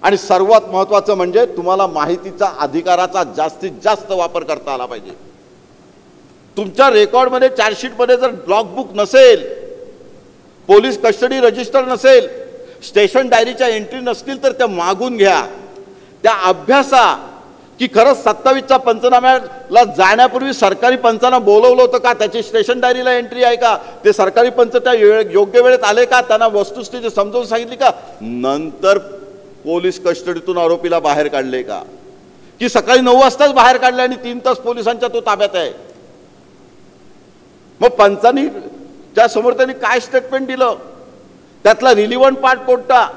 आणि सर्वात महत्त्वाचं म्हणजे तुम्हाला माहितीचा अधिकाराचा जास्तीत जास्त वापर करता आला पाहिजे. तुमच्या रेकॉर्डमध्ये चार्जशीटमध्ये जर लॉगबुक नसेल, पोलीस कस्टडी रजिस्टर नसेल, स्टेशन डायरीच्या एंट्री नसतील तर त्या मागून घ्या. त्या अभ्यासा की खरंच 27च्या पंचनाम्याला जाण्यापूर्वी सरकारी पंचांना बोलवलं होतं का, त्याची स्टेशन डायरीला एंट्री आहे का, ते सरकारी पंच त्या योग्य वेळेत आले का, त्यांना वस्तुस्थिती समजावून सांगितली का, नंतर पोलीस कस्टडीतून आरोपीला बाहेर काढले का, की सकाळी 9 वाजताच बाहेर काढले आणि 3 तास पोलिसांच्या तो ताब्यात आहे. मग पंचांनी त्या समोर त्यांनी काय स्टेटमेंट दिलं, त्यातला रिलिव्हंट पार्ट कोणता,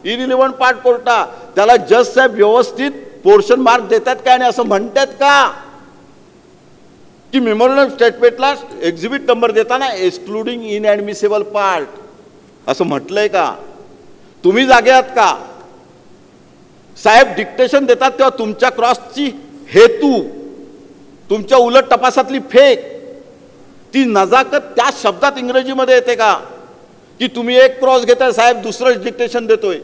इरिलिव्हंट पार्ट कोणता, त्याला जज साहेब व्यवस्थित पोर्शन मार्क देतात का आणि असं म्हणतात का की मेमोरंडम स्टेटमेंटला एक्झिबिट नंबर देताना एक्सक्लुडिंग इनएडमिसिबल पार्ट असं म्हटलंय का, तुम्ही जागे आहात का. साहेब डिक्टेशन देतात तेव्हा तुमच्या क्रॉसची हेतू, तुमच्या उलट तपासातली फेक, ती नजाकत त्या शब्दात इंग्रजीमध्ये येते का, की तुम्ही एक क्रॉस घेताय साहेब दुसरंच डिक्टेशन देतोय.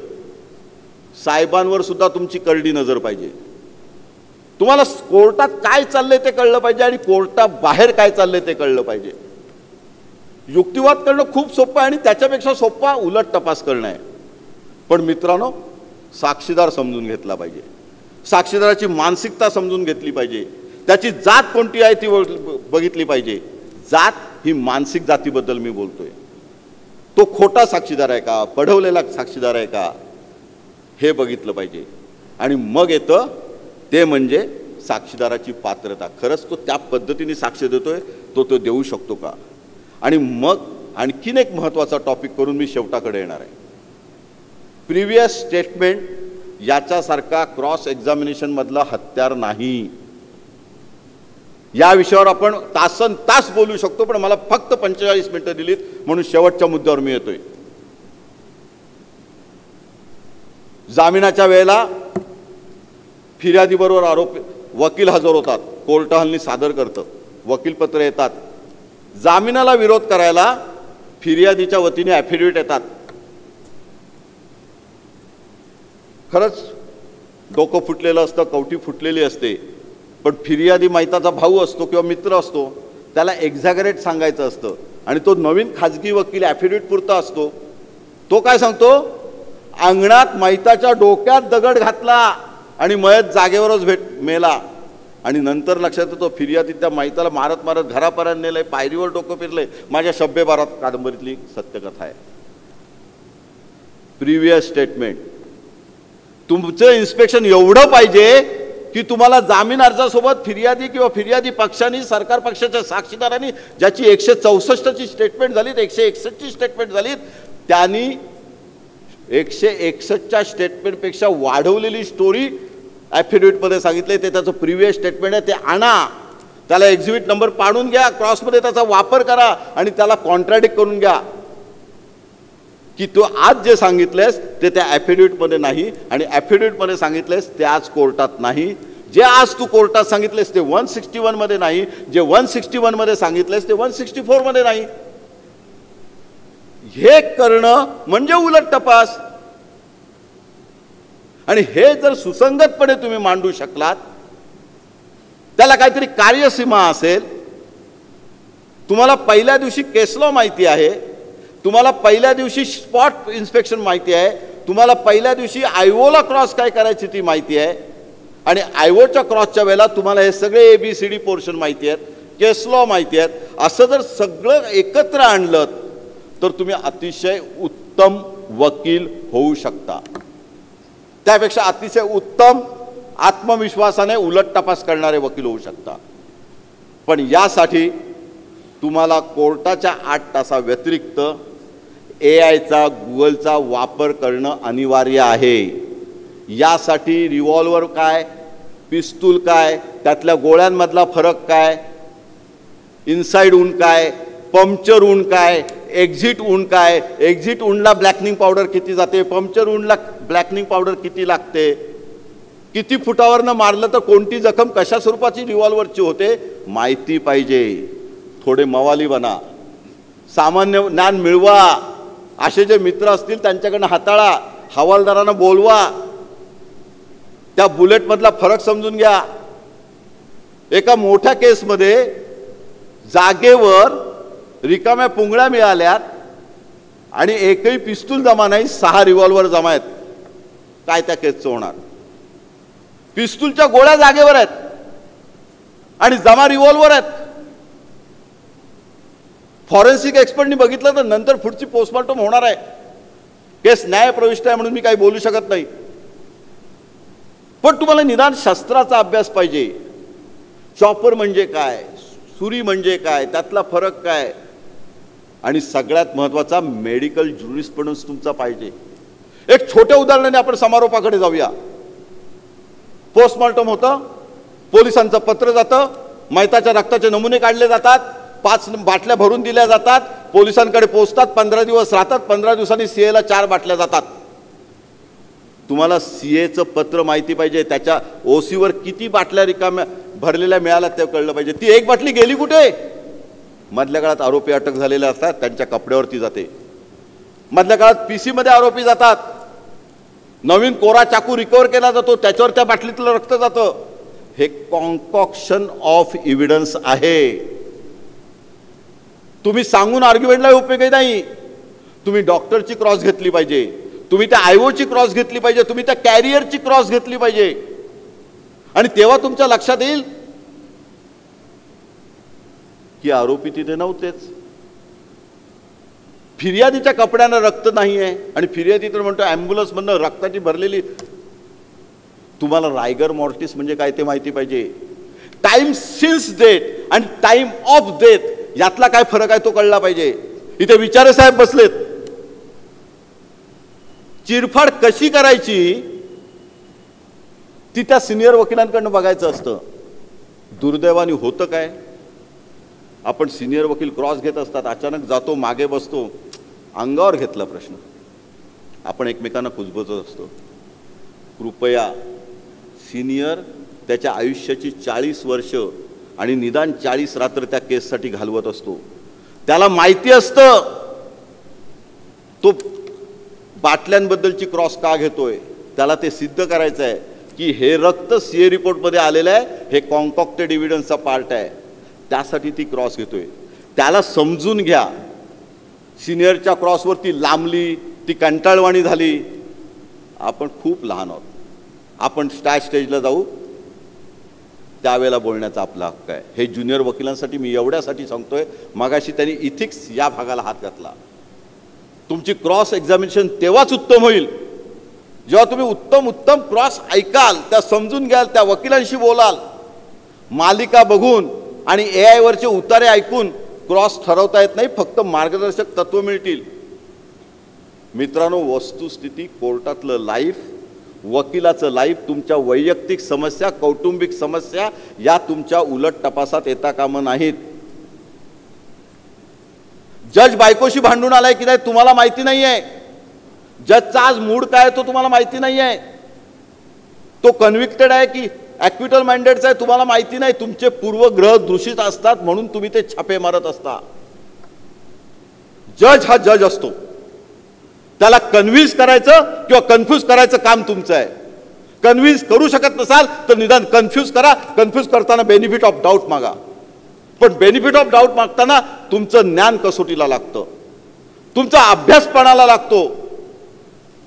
साहेबांवर सुद्धा तुमची करडी नजर पाहिजे. तुम्हाला कोर्टात काय चाललंय ते कळलं पाहिजे आणि कोर्टाबाहेर काय चाललंय ते कळलं पाहिजे. युक्तिवाद करणं खूप सोपं आहे आणि त्याच्यापेक्षा सोपा उलट तपास करणं आहे. पण मित्रांनो, साक्षीदार समजून घेतला पाहिजे, साक्षीदाराची मानसिकता समजून घेतली पाहिजे, त्याची जात कोणती आहे ती बघितली पाहिजे. जात ही मानसिक जातीबद्दल मी बोलतोय. तो खोटा साक्षीदार आहे का, पढवलेला साक्षीदार आहे का, हे बघितलं पाहिजे. आणि मग येतं ते म्हणजे साक्षीदाराची पात्रता, खरंच तो त्या पद्धतीने साक्ष देतोय, तो देऊ शकतो का. आणि मग आणखीन एक महत्त्वाचा टॉपिक करून मी शेवटाकडे येणार आहे. प्रिव्हियस स्टेटमेंट याच्यासारखा क्रॉस एक्झामिनेशन मधला हत्यार नाही. या विषयावर आपण तासन तास बोलू शकतो, पण मला फक्त 45 मिनिटं दिलीत म्हणून शेवटच्या मुद्द्यावर मी येतोय. जामिनाच्या वेळेला फिर्यादीबरोबर आरोपी वकील हजर होतात, कोर्ट हल्ली सादर करतं, वकीलपत्र येतात. जामिनाला विरोध करायला फिर्यादीच्या वतीने ॲफिडेव्हिट येतात. खरंच डोकं फुटलेलं असतं, कवटी फुटलेली असते, पण फिर्यादी मैताचा भाऊ असतो किंवा मित्र असतो, त्याला एक्झॅगरेट सांगायचं असतं आणि तो नवीन खाजगी वकील ॲफिडेव्हिट पुरता असतो. तो काय सांगतो, अंगणात मैताच्या डोक्यात दगड घातला आणि मयत जागेवरच मेला. आणि नंतर लक्षात येतो फिर्यादी त्या मैताला मारत मारत घरापर्यंत नेलंय, पायरीवर डोकं फिरलंय. माझ्या शब्बे बारात कादंबरीतली सत्यकथा आहे. Previous statement. तुमचं इन्स्पेक्शन एवढं पाहिजे की तुम्हाला जामीन अर्जासोबत फिर्यादी किंवा फिर्यादी पक्षांनी सरकार पक्षाच्या साक्षीदारांनी ज्याची 164ची स्टेटमेंट झालीत, 161ची स्टेटमेंट झालीत, त्यांनी 161च्या स्टेटमेंटपेक्षा वाढवलेली स्टोरी ॲफिडेव्हिटमध्ये सांगितले. ते त्याचं प्रिव्हियस स्टेटमेंट आहे, ते आणा, त्याला एक्झिबिट नंबर पाडून घ्या, क्रॉसमध्ये त्याचा वापर करा आणि त्याला कॉन्ट्राडिक्ट करून घ्या की तू आज जे सांगितलेस ते त्या ॲफिडेव्हिटमध्ये नाही आणि ॲफिडेव्हिटमध्ये सांगितलेस ते आज कोर्टात नाही. जे आज तू कोर्टात सांगितलेस ते 161 मध्ये नाही, जे 161 मध्ये सांगितलेस ते 164 मध्ये नाही. हे करणं म्हणजे उलट तपास. आणि हे जर सुसंगतपणे तुम्ही मांडू शकलात, त्याला काहीतरी कार्यसीमा असेल. तुम्हाला पहिल्या दिवशी केस लॉ माहिती आहे, तुम्हाला पहिल्या दिवशी स्पॉट इन्स्पेक्शन माहिती आहे, तुम्हाला पहिल्या दिवशी आयओला क्रॉस काय करायची ती माहिती आहे आणि आयओच्या क्रॉसच्या वेळेला तुम्हाला हे सगळे ABCD पोर्शन माहिती आहेत, केस लॉ माहिती आहेत. असं जर सगळं एकत्र आणलं तर तुम्ही अतिशय उत्तम वकील होऊ शकता. त्यापेक्षा अतिशय उत्तम आत्मविश्वासाने उलट तपास करणारे वकील होऊ शकता. पण यासाठी तुम्हाला कोर्टाच्या 8 तासाव्यतिरिक्त AIचा, गुगलचा वापर करणं अनिवार्य आहे. यासाठी रिव्हॉल्वर काय, पिस्तूल काय, त्यातल्या गोळ्यांमधला फरक काय, इनसाइड वूंड काय, पंक्चर वूंड काय, एक्झिट वूंड काय, एक्झिट वूंडला ब्लॅकनिंग पावडर किती जाते, पंक्चर वूंडला ब्लॅकनिंग पावडर किती लागते, किती फुटावरनं मारलं तर कोणती जखम कशा स्वरूपाची रिव्हॉल्वरची होते माहिती पाहिजे. थोडे मवाली बना, सामान्य ज्ञान मिळवा, असे जे मित्र असतील त्यांच्याकडनं हाताळा, हवालदारांना बोलवा, त्या बुलेटमधला फरक समजून घ्या. एका मोठ्या केसमध्ये जागेवर रिकाम्या पुंगळ्या मिळाल्यात आणि एकही पिस्तूल जमा नाही, 6 रिव्हॉल्वर जमा आहेत. काय त्या केसचं होणार? पिस्तूलच्या गोळ्या जागेवर आहेत आणि जमा रिव्हॉल्वर आहेत. फॉरेन्सिक एक्सपर्टनी बघितलं तर नंतर पुढची पोस्टमॉर्टम होणार आहे. केस न्यायप्रविष्ट आहे म्हणून मी काही बोलू शकत नाही. पण तुम्हाला निदान शस्त्राचा अभ्यास पाहिजे. चॉपर म्हणजे काय, सुरी म्हणजे काय, त्यातला फरक काय, आणि सगळ्यात महत्त्वाचा मेडिकल ज्युरिस्प्रुडन्स तुमचा पाहिजे. एक छोट्या उदाहरणाने आपण समारोपाकडे जाऊया. पोस्टमॉर्टम होतं, पोलिसांचं पत्र जातं, मैताच्या रक्ताचे नमुने काढले जातात, 5 बाटल्या भरून दिल्या जातात, पोलिसांकडे पोहोचतात, 15 दिवस राहतात, 15 दिवसांनी CAला 4 बाटल्या जातात. तुम्हाला CAचं पत्र माहिती पाहिजे, त्याच्या OCवर किती बाटल्या रिकाम्या भरलेल्या मिळाल्या ते कळलं पाहिजे. ती एक बाटली गेली कुठे? मधल्या काळात आरोपी अटक झालेले असतात, त्यांच्या कपड्यावरती जाते. मधल्या काळात PC मध्ये आरोपी जातात, नवीन कोरा चाकू रिकवर केला जातो, त्याच्यावर त्या बाटलीतलं रक्त जातं. हे कॉन्कॉक्शन ऑफ एव्हिडन्स आहे. तुम्ही सांगून आर्ग्युमेंटला उपयोगी नाही. तुम्ही डॉक्टरची क्रॉस घेतली पाहिजे, तुम्ही त्या आयओची क्रॉस घेतली पाहिजे, तुम्ही त्या कॅरियरची क्रॉस घेतली पाहिजे, आणि तेव्हा तुमच्या लक्षात येईल की आरोपी तिथे नव्हतेच. फिर्यादीच्या कपड्यानं रक्त नाही आहे आणि फिर्यादी तर म्हणतो ॲम्ब्युलन्स मधनं रक्ताची भरलेली. तुम्हाला रायगर मॉर्टिस म्हणजे काय ते माहिती पाहिजे. टाइम सिन्स डेथ आणि टाइम ऑफ डेथ यातला काय फरक आहे तो कळला पाहिजे. इथे विचारे साहेब बसलेत. चिरफाड कशी करायची ती त्या सिनियर वकिलांकडनं बघायचं असतं. दुर्दैवाने होतं काय, आपण सिनियर वकील क्रॉस घेत असतात, अचानक जातो, मागे बसतो, अंगावर घेतला प्रश्न, आपण एकमेकांना कुजबजत असतो. कृपया सिनियर त्याच्या आयुष्याची 40 वर्ष आणि निदान 40 रात्र त्या केससाठी घालवत असतो. त्याला माहिती असतं तो बाटल्यांबद्दलची क्रॉस का घेतोय. त्याला ते सिद्ध करायचं आहे की हे रक्त CA रिपोर्टमध्ये आलेलं आहे, हे कॉन्कॉक्टेड एव्हिडन्सचा पार्ट आहे, त्यासाठी ती क्रॉस घेतोय. त्याला समजून घ्या. सिनियरच्या क्रॉसवरती लांबली, ती कंटाळवाणी झाली. आपण खूप लहान आहोत, आपण स्टेजला जाऊ त्यावेळेला बोलण्याचा आपला हक्क आहे. हे ज्युनियर वकिलांसाठी मी एवढ्यासाठी सांगतोय. मगाशी त्यांनी इथिक्स या भागाला हात घातला. तुमची क्रॉस एक्झामिनेशन तेव्हाच उत्तम होईल जेव्हा तुम्ही उत्तम उत्तम क्रॉस ऐकाल, त्या समजून घ्याल, त्या वकिलांशी बोलाल. मालिका बघून आणि AI वरचे उतारे ऐकून क्रॉस ठरवता येत नाही, फक्त मार्गदर्शक तत्व मिळतील. मित्रांनो, वस्तुस्थिती, कोर्टातलं लाईफ, वकिलाचं लाईफ, तुमच्या वैयक्तिक समस्या, कौटुंबिक समस्या या तुमच्या उलट तपासात येता कामा नाहीत. जज बायकोशी भांडून आलाय की नाही तुम्हाला माहिती नाहीये. जजचा आज मूड काय तो तुम्हाला माहिती नाहीये. तो कन्व्हिक्टेड आहे की ॲक्विटल मॅन्डेटचा आहे तुम्हाला माहिती नाही. तुमचे पूर्वग्रह दूषित असतात म्हणून तुम्ही ते छापे मारत असता. जज हा जज असतो, त्याला कन्व्हिन्स करायचं किंवा कन्फ्यूज करायचं काम तुमचं आहे. कन्व्हिन्स करू शकत नसाल तर निदान कन्फ्यूज करा. कन्फ्यूज करताना बेनिफिट ऑफ डाऊट मागा, पण बेनिफिट ऑफ डाऊट मागताना तुमचं ज्ञान कसोटीला लागतं, तुमचा अभ्यास पणाला लागतो.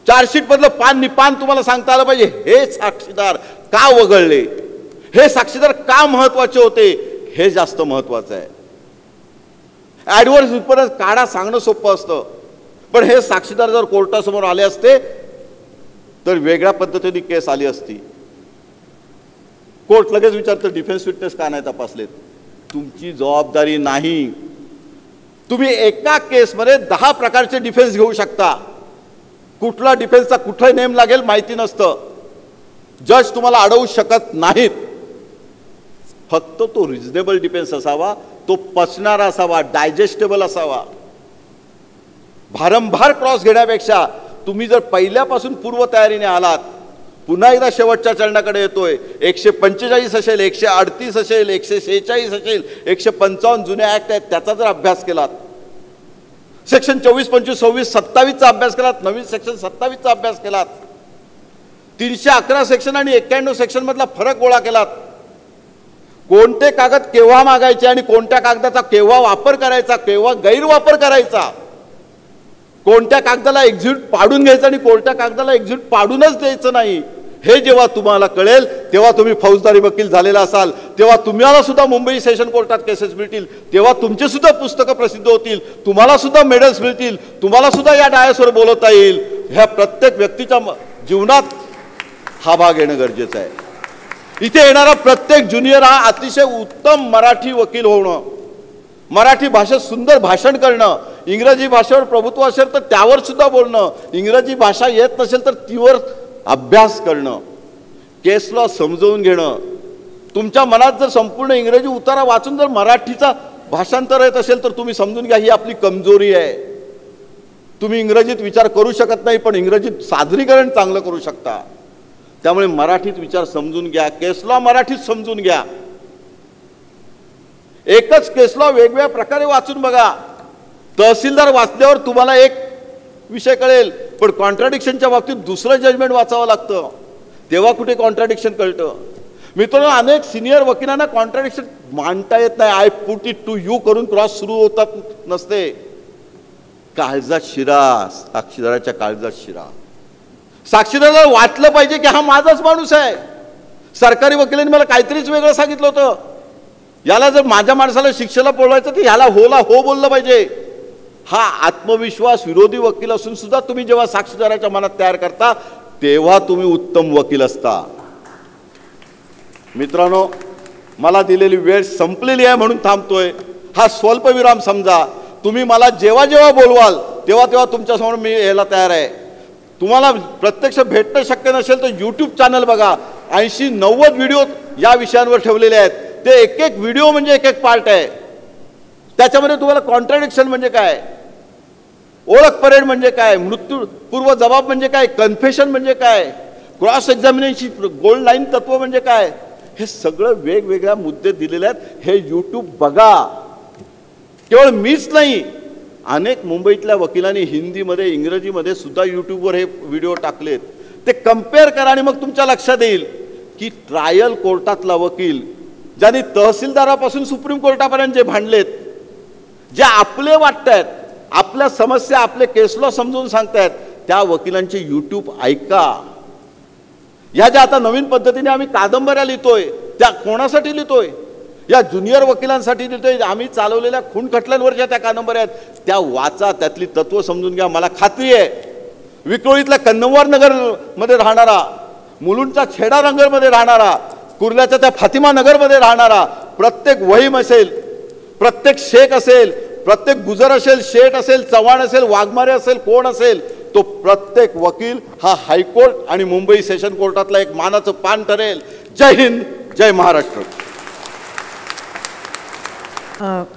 चार्जशीट मधलं पान निपान तुम्हाला सांगता आलं पाहिजे. हे साक्षीदार का वगळले, हे साक्षीदार का महत्वाचे होते, हे जास्त महत्वाचं आहे. ॲडव्हर्स इन्फरन्स काढा सांगणं सोपं असतं, पण हे साक्षीदार जर कोर्टासमोर आले असते तर वेगळ्या पद्धतीने केस आली असती. कोर्ट लगेच विचारतं डिफेन्स विटनेस का नाही तपासलेत. तुमची जबाबदारी नाही. तुम्ही एका केसमध्ये 10 प्रकारचे डिफेन्स घेऊ शकता. कुठला डिफेन्सचा कुठे नेम लागेल माहिती नसतं. जज तुम्हाला अडवू शकत नाहीत. फक्त तो रिझनेबल डिफेन्स असावा, तो पचणारा असावा, डायजेस्टेबल असावा. भारंभार क्रॉस घेण्यापेक्षा तुम्ही जर पहिल्यापासून पूर्वतयारीने आलात, पुन्हा एकदा शेवटच्या चरणाकडे येतोय, 145 असेल, 138 असेल, 146 असेल, 155 जुने ऍक्ट आहेत त्याचा जर अभ्यास केलात, सेक्शन 24, 25, 26, 27चा अभ्यास केलात, नवीन सेक्शन 27चा अभ्यास केलात, 311 सेक्शन आणि 91 सेक्शन मधला फरक गोळा केलात, कोणते कागद केव्हा मागायचे आणि कोणत्या कागदाचा केव्हा वापर करायचा, केव्हा गैरवापर करायचा, कोणत्या कागदाला एक्झिट पाडून घ्यायचं आणि कोणत्या कागदाला एक्झिट पाडूनच द्यायचं नाही, हे जेव्हा तुम्हाला कळेल तेव्हा तुम्ही फौजदारी वकील झालेला असाल, तेव्हा तुम्हाला सुद्धा मुंबई सेशन कोर्टात केसेस मिळतील, तेव्हा तुमचे सुद्धा पुस्तकं प्रसिद्ध होतील, तुम्हाला सुद्धा मेडल्स मिळतील, तुम्हाला सुद्धा या डायसवर बोलवता येईल. ह्या प्रत्येक व्यक्तीच्या जीवनात हा भाग येणं गरजेचं आहे. इथे येणारा प्रत्येक ज्युनियर हा अतिशय उत्तम मराठी वकील होणं, मराठी भाषेत सुंदर भाषण करणं, इंग्रजी भाषेवर प्रभुत्व असेल तर त्यावर सुद्धा बोलणं, इंग्रजी भाषा येत नसेल तर तीवर अभ्यास करणं, केस लॉ समजवून घेणं. तुमच्या मनात जर संपूर्ण इंग्रजी उतारा वाचून जर मराठीचा भाषांतर येत असेल तर तुम्ही समजून घ्या ही आपली कमजोरी आहे. तुम्ही इंग्रजीत विचार करू शकत नाही पण इंग्रजीत सादरीकरण चांगलं करू शकता. त्यामुळे मराठीत विचार समजून घ्या, केस लॉ मराठीत समजून घ्या. एकच केस लॉ वेगवेगळ्या प्रकारे वाचून बघा. तहसीलदार वाचल्यावर तुम्हाला एक विषय कळेल, पण कॉन्ट्राडिक्शनच्या बाबतीत दुसरं जजमेंट वाचावं लागतं, तेव्हा कुठे कॉन्ट्राडिक्शन कळतं. मित्रांनो, अनेक सिनियर वकिलांना कॉन्ट्राडिक्शन मांडता येत नाही. I put it to you करून क्रॉस सुरू होतात नसते. काळजात शिरा, साक्षीदाराच्या काळजात शिरा. साक्षीदाराला वाटलं पाहिजे की हा माझाच माणूस आहे. सरकारी वकिलांनी मला काहीतरीच वेगळं सांगितलं होतं, याला जर माझ्या माणसाला शिक्षेला बोलवायचं तर ह्याला होला हो बोललं पाहिजे. हा आत्मविश्वास विरोधी वकील असून सुद्धा तुम्ही जेव्हा साक्षीदाराच्या मनात तयार करता तेव्हा तुम्ही उत्तम वकील असता. मित्रांनो, मला दिलेली वेळ संपलेली आहे म्हणून थांबतोय. हा स्वल्पविराम समजा. तुम्ही मला जेव्हा जेव्हा बोलवाल तेव्हा तेव्हा तुमच्यासमोर मी यायला तयार आहे. तुम्हाला प्रत्यक्ष भेटणं शक्य नसेल तर यूट्यूब चॅनल बघा. 80-90 व्हिडिओ या विषयांवर ठेवलेले आहेत. ते एक एक व्हिडिओ म्हणजे एक एक पार्ट आहे. त्याच्यामध्ये तुम्हाला कॉन्ट्राडिक्शन म्हणजे काय, ओळख परेड म्हणजे काय, मृत्यूपूर्व जबाब म्हणजे काय, कन्फेशन म्हणजे काय, क्रॉस एक्झामिनेशन गोल्ड लाईन तत्व म्हणजे काय, हे सगळं वेगवेगळ्या मुद्दे दिलेले आहेत. हे यूट्यूब बघा. केवळ मीच नाही, अनेक मुंबईतल्या वकिलांनी हिंदीमध्ये इंग्रजीमध्ये सुद्धा यूट्यूबवर हे व्हिडिओ टाकलेत. ते कम्पेअर करा आणि मग तुमच्या लक्षात येईल की ट्रायल कोर्टातला वकील ज्यांनी तहसीलदारापासून सुप्रीम कोर्टापर्यंत जे भांडलेत, जे आपले वाटतायत, आपल्या समस्या आपले केस लॉ समजून सांगतायत, त्या वकिलांचे यूट्यूब ऐका. ह्या ज्या आता नवीन पद्धतीने आम्ही कादंबऱ्या लिहितोय त्या कोणासाठी लिहितोय, या ज्युनियर वकिलांसाठी लिहितोय, आम्ही चालवलेल्या खून खटल्यांवरच्या त्या कादंबऱ्या आहेत, त्या वाचा, त्यातली तत्व समजून घ्या. मला खात्री आहे विक्रोळीतल्या कन्नवार नगरमध्ये राहणारा, मुलुंडचा छेडा नगरमध्ये राहणारा, कुर्ल्याच्या त्या फातिमा नगरमध्ये राहणारा प्रत्येक वहीम असेल, प्रत्येक शेख असेल, प्रत्येक गुजर असेल, शेठ असेल, चव्हाण असेल, वाघमारे असेल, कोण असेल, तो प्रत्येक वकील हा हायकोर्ट आणि मुंबई सेशन कोर्टातला एक मानाचं पान ठरेल. जय हिंद, जय Maharashtra.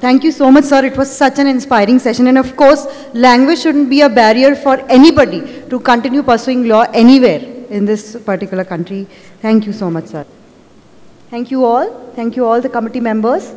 Thank you so much, sir. It was such an inspiring session. And of course, language shouldn't be a barrier for anybody to continue pursuing law anywhere in this particular country. Thank you so much, sir. Thank you all. Thank you all the committee members.